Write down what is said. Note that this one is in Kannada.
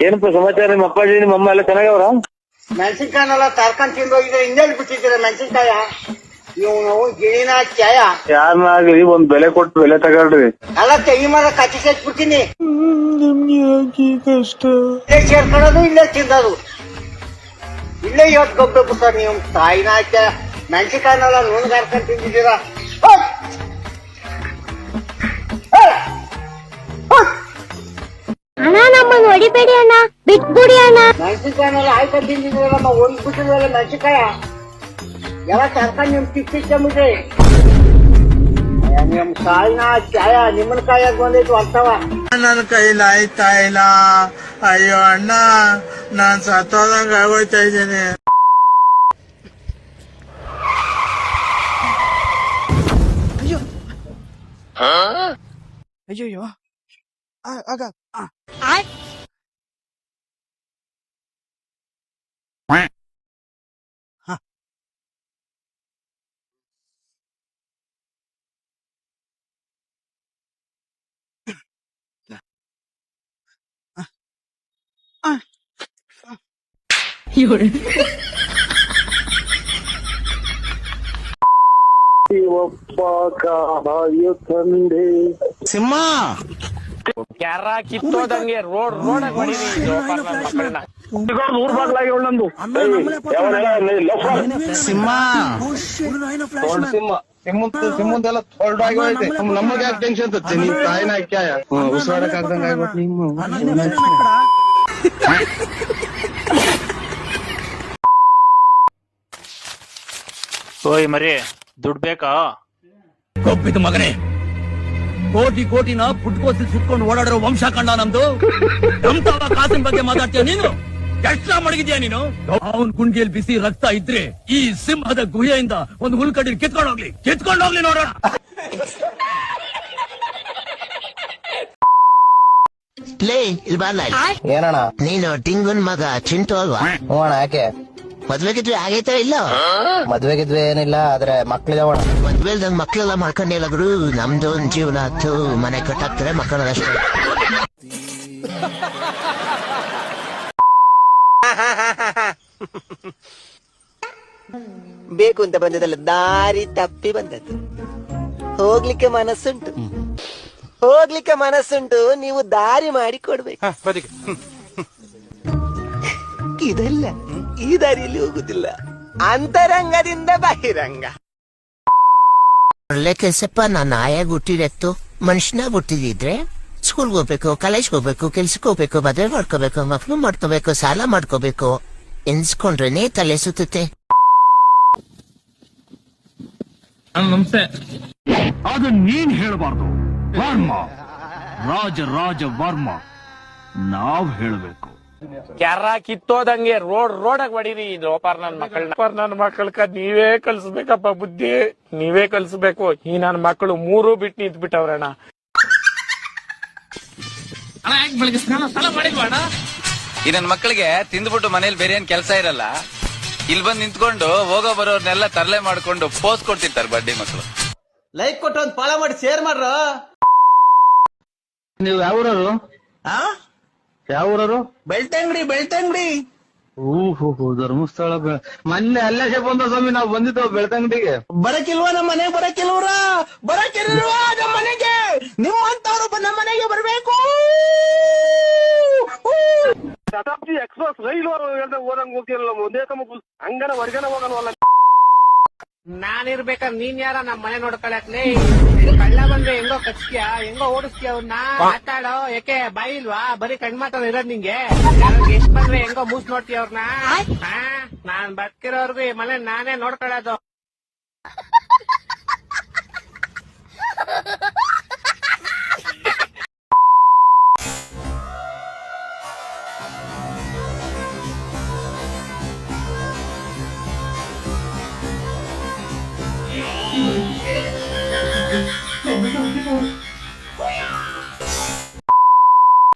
ಏನಪ್ಪ ಸಮಾಚಾರ? ನಿಮ್ಮ ಅಪ್ಪಾಜಿ ನಿಮ್ಮ ಅಮ್ಮ ಎಲ್ಲ ಚೆನ್ನಾಗವ್ರ? ಮೆಣಸಿನ್ಕಾಯನೆಲ್ಲ ತರ್ಕೊಂಡ್ ತಿಂದು ಹೋಗಿದ್ರೆ ಹಿಂದೆ ಬಿಟ್ಟಿದ್ದೀರ ಮೆಣಸಿನ್ಕಾಯ. ಇವನು ಗಿಣಿನ ಚಾಯ ಯಾರನ್ನಾಗ್ಲಿ ಒಂದ್ ಬೆಲೆ ಕೊಟ್ಟು ಬೆಲೆ ತಗೊಳ್ರಿ. ಎಲ್ಲ ತೆಗಿ ಮರ ಕಚ್ಚಿ ಸೇರ್ಬಿಡ್ತೀನಿ. ನಿಮ್ಗೆ ಯಾಕೆ ಕಷ್ಟ? ಇಲ್ಲೇ ಸೇರ್ಕೊಳ್ಳೋದು, ಇಲ್ಲೇ ತಿಂದದು, ಇಲ್ಲೇ ಇವತ್ತು ಗೊಬ್ಬಬೇಕು ಸರ್. ನೀವು ತಾಯಿನ ಚಾಯ ಮೆಣಸಿನ್ಕಾಯನೆಲ್ಲ ನುಣ್ಣಗೆ ಹರ್ಕೊಂಡ್ ತಿಂದಿದ್ದೀರಾ. ಅಣ್ಣ ನಮ್ಮನ್ನು ಹೊಡಿಬೇಡಿ ಅಣ್ಣ, ಬಿಟ್ಬಿಡಿ ಅಣ್ಣ. ಮೆಣಸಿನ್ಕಾಯನೆಲ್ಲ ಆಯ್ಕೊಂಡು ತಿಂದಿದ್ದೀರಮ್ಮ, ಒಂದ್ಬಿಟ್ಟಿದ್ರಲ್ಲ ಮೆಣಸಿನ್ಕಾಯ ಎಲ್ಲ ತರ್ಕೊಂಡು ನಿಮ್ ತಿಕ್ಕಿಸ್ಕೊಂಬಿಟ್ರಿ. ನಿಮ್ ಕಾಯಿನ ಚಾಯ ನಿಮ್ಮನ ಕಾಯಾಗ ಬಂದೈತು ಅಂತವ. ನನ್ನ ಕೈಲಿ ಆಯ್ತಾ ಇಲ್ಲ. ಅಯ್ಯೋ ಅಣ್ಣ, ನಾನ್ ಸತ್ತೋದಂಗ ಆಗೋಯ್ತಾ ಇದ್ದೇನೆ. ಅಯ್ಯೋ ಅಯ್ಯೋ ಆಗ ಒಬ್ಬ ಕಾಯು ತಂದೆ ಸಿಂಹ ಕ್ಯಾರ ಕಿತ್ತೋದಂಗೆ ರೋಡ್ ಮಕ್ಕಳನ್ನ ಊರ್ ಬಾಗ್ಲಾಗಿ ಒಳ್ಳೊಂದು ಸಿಂಹ ಸಿಂಹದೆಲ್ಲ ಹೊರಡಾಗಿ ಹೋಯ್ತೆ. ನಮಗೆ ಯಾಕೆ ಟೆನ್ಷನ್ ತತ್ತೆ? ನೀನ್ ತಾಯಿನ ಕ್ಯಾಯ ಉಸಿರಾಡಕ್ ಆಗ್ದಂಗ ಆಗ್ಬಿಟ್ಟು ನಿಮ್ಮ ಓಯ್ ಮರಿ ದುಡ್ಡು ಬೇಕಾ? ಕೊಬ್ಬಿದ ಮಗನೇ, ಕೋಟಿ ಕೋಟಿನ ಪುಟ್ಕೋಸಿ ಸುತ್ಕೊಂಡು ಓಡಾಡಿರೋ ವಂಶ ಕಂಡ ನಮ್ದು. ನಮ್ತಾವ ಕಾಸಿನ ಬಗ್ಗೆ ಮಾತಾಡ್ತೀಯ ನೀನು? ಎಷ್ಟ್ರ ಮಡಗಿದ್ಯಾ ನೀನು? ಅವನ್ ಕುಂಡಿಯಲ್ಲಿ ಬಿಸಿ ರಕ್ತ ಇದ್ರೆ ಈ ಸಿಂಹದ ಗುಹೆಯಿಂದ ಒಂದು ಹುಲ್ಕಡ್ಡಿ ಕಿತ್ಕೊಂಡೋಗ್ಲಿ ನೋಡೋಣ. ಲೇ ಇಲ್ಲಿ ಬಾರ್ಲ. ಏನಣ್ಣ? ನೀನು ಟಿಂಗುನ್ ಮಗ ಚಿಂಟು ಅಲ್ವಾ? ಹ್ಞೂ ಅಣ್ಣ. ಯಾಕೆ? ಮದ್ವೆಗಿದ್ವಿ ಆಗೈತಾ ಇಲ್ಲ? ಮದ್ವೆಗಿದ್ವಿ ಏನಿಲ್ಲ, ಆದ್ರೆ ಮಕ್ಳಿದಾವಣ. ಮದ್ವೆಲ್ದಂಗ್ ಮಕ್ಳೆಲ್ಲ ಮಾಡ್ಕೊಂಡಿಲ್ಲ ಗುರು. ನಮ್ದು ಒಂದ್ ಜೀವನ ಆಯ್ತು, ಮನೆ ಕಟ್ಟಾಕ್ತಾರೆ, ಮಕ್ಕಳದಷ್ಟೇ. ಬೇಕು ಅಂತ ಬಂದದಲ್ಲ, ದಾರಿ ತಪ್ಪಿ ಬಂದದ್ದು. ಹೋಗ್ಲಿಕ್ಕೆ ಮನಸ್ಸುಂಟು, ನೀವು ದಾರಿ ಮಾಡಿ ಕೊಡ್ಬೇಕು. ಇದಲ್ಲ, ಈ ದಾರಿಯಲ್ಲಿ ಹೋಗುದಿಲ್ಲ, ಅಂತರಂಗದಿಂದ ಬಹಿರಂಗ. ಒಳ್ಳೆ ಕೆಲ್ಸಪ್ಪ. ನಾನು ಆಯಾಗ ಹುಟ್ಟಿದೆತ್ತು ಮನುಷ್ಯನಾಗ ಹುಟ್ಟಿದಿದ್ರೆ ಸ್ಕೂಲ್ಗೆ ಹೋಗ್ಬೇಕು, ಕಾಲೇಜ್ಗೆ ಹೋಗ್ಬೇಕು, ಕೆಲ್ಸಕ್ಕೆ ಹೋಗ್ಬೇಕು, ಮದುವೆ ಮಾಡ್ಕೋಬೇಕು, ಮಕ್ಳು ಮಾಡ್ಕೋಬೇಕು, ಸಾಲ ಮಾಡ್ಕೋಬೇಕು ಎನ್ಸ್ಕೊಂಡ್ರೇನೆ ತಲೆ ಸುತ್ತುತ್ತೆ. ನಮಸ್ತೆ. ಅದು ನೀನ್ ಹೇಳ್ಬಾರ್ದು ವರ್ಮ, ರಾಜ ವರ್ಮ. ನಾವ್ ಹೇಳ್ಬೇಕು. ಕ್ಯಾರ ಕಿತ್ತೋದಂಗೆ ರೋಡಾಗ ಹೊಡೀರಿ. ಲೋಪಾರ್ ನನ್ ಮಕ್ಕಳಕ್ಕ ನೀವೇ ಕಲ್ಸ್ಬೇಕಪ್ಪ ಬುದ್ಧಿ, ನೀವೇ ಕಲ್ಸ್ಬೇಕು. ಈ ನನ್ ಮಕ್ಕಳು ಮೂರು ಬಿಟ್ಟು ನಿಂತ್ ಬಿಟ್ಟವ್ರಣ್ಣ. ಈ ನನ್ ಮಕ್ಕಳಿಗೆ ತಿಂದ್ಬಿಟ್ಟು ಮನೇಲಿ ಬೇರೆ ಏನ್ ಕೆಲಸ ಇರಲ್ಲ, ಇಲ್ಲಿ ಬಂದ್ ನಿಂತ್ಕೊಂಡು ಹೋಗೋ ಬರೋರ್ನೆಲ್ಲ ತರಲೆ ಮಾಡ್ಕೊಂಡು ಪೋಸ್ ಕೊಡ್ತಿರ್ತಾರೆ ಬಡ್ಡಿ ಮಕ್ಕಳು. ಲೈಕ್ ಕೊಟ್ಟು ಒಂದ್ ಫಾಲೋ ಮಾಡಿ ಶೇರ್ ಮಾಡ್ರ. ನೀವು ಯಾವೂರರು? ಯಾವೂರರು? ಬೆಳ್ತಂಗಡಿ. ಓಹೋ, ಧರ್ಮಸ್ಥಳ. ಮೊನ್ನೆ ಅಲ್ಲೇ ಬಂದ ಸ್ವಾಮಿ, ನಾವು ಬಂದಿದ್ದೋ ಬೆಳ್ತಂಗಡಿಗೆ. ಬರಕಿಲ್ವಾ ನಮ್ಮ ಮನೆಗೆ? ಬರಕಿಲ್ವಾ ನಮ್ಮ ಮನೆಗೆ? ನಿಮ್ಮಂತವ್ರು ನಮ್ಮ ಮನೆಗೆ ಬರ್ಬೇಕು. ಶತಾಬ್ದಿ ಎಕ್ಸ್ಪ್ರೆಸ್ ರೈಲು ಓದಂಗ್ ಹೋಗ್ತಿರಲ್ಲ, ಒಂದೇ ತಮ್ಮ ಹಂಗನ ಹೊರಗನ ಹೋಗಲ್ವಲ್ಲ. ನಾನಿರ್ಬೇಕಾದ್ರೆ ನೀನ್ ಯಾರ ನಮ್ಮ ಮನೆ ನೋಡ್ಕೊಳಕ್ಲೇ? ಕಳ್ಳ ಬಂದ್ರೆ ಹೆಂಗೋ ಕಚ್ತೀಯ, ಹೆಂಗೋ ಓಡಿಸ್ತೀಯ ಅವ್ನ? ಮಾತಾಡೋ, ಯಾಕೆ ಬಾಯಿ ಇಲ್ವಾ? ಬರೀ ಕಣ್ ಮಾತಾಡ ಇರೋದ್ ನಿಂಗೆ. ಎಷ್ಟ್ ಬಂದ್ರೆ ಹೆಂಗೋ ಮೂಸ್ ನೋಡ್ತೀಯ ಅವ್ರನ್ನ? ನಾನ್ ಬದುಕಿರೋರ್ಗು ಈ ಮನೆ ನಾನೇ ನೋಡ್ಕೊಳ್ಳೋದು. ಹ್ಮ್